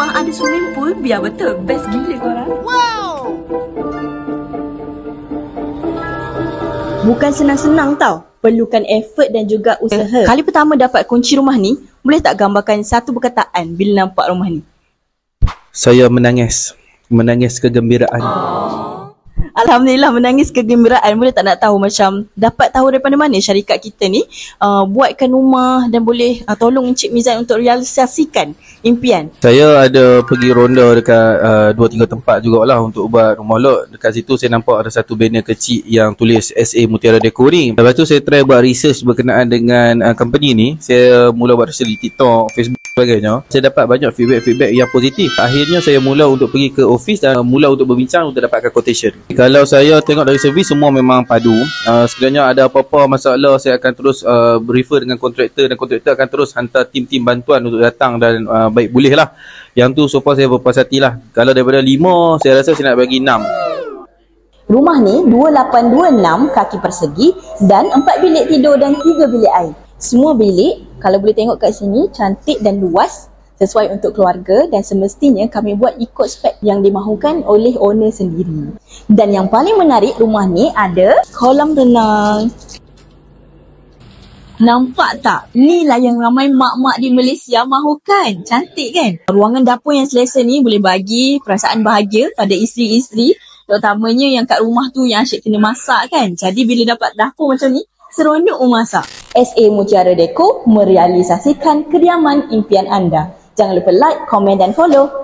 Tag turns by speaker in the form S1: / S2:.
S1: rumah ada swimming pool, biar betul. Best gila korang.
S2: Bukan senang-senang tau. Perlukan effort dan juga usaha. Kali pertama dapat kunci rumah ni, boleh tak gambarkan satu perkataan bila nampak rumah ni?
S3: Saya menangis. Menangis kegembiraan.
S2: Alhamdulillah, menangis kegembiraan. Boleh tak nak tahu macam dapat tahu daripada mana syarikat kita ni buatkan rumah dan boleh tolong Encik Mizan untuk realisasikan impian?
S3: Saya ada pergi ronda dekat 2-3 tempat jugalah untuk buat rumah lot. Dekat situ saya nampak ada satu banner kecil yang tulis SA Mutiara Deco ni. Lepas tu saya try buat research berkenaan dengan company ni. Saya mula buat research di TikTok, Facebook sebagainya. Saya dapat banyak feedback yang positif. Akhirnya saya mula untuk pergi ke office dan mula untuk berbincang untuk dapatkan quotation. Kalau saya tengok dari servis semua memang padu. Sekiranya ada apa-apa masalah, saya akan terus refer dengan kontraktor dan kontraktor akan terus hantar tim-tim bantuan untuk datang dan baik boleh lah. Yang tu so far saya berpuas hati lah. Kalau daripada 5, saya rasa saya nak bagi 6.
S2: Rumah ni 2826 kaki persegi dan 4 bilik tidur dan 3 bilik air. Semua bilik, kalau boleh tengok kat sini, cantik dan luas, sesuai untuk keluarga dan semestinya kami buat ikut spek yang dimahukan oleh owner sendiri. Dan yang paling menarik, rumah ni ada kolam renang. Nampak tak? Inilah yang ramai mak-mak di Malaysia mahukan. Cantik kan? Ruangan dapur yang selesa ni boleh bagi perasaan bahagia pada isteri-isteri, terutamanya yang kat rumah tu yang asyik kena masak kan. Jadi bila dapat dapur macam ni, seronok memasak. SA Mutiara Deco merealisasikan kediaman impian anda. Jangan lupa like, komen dan follow.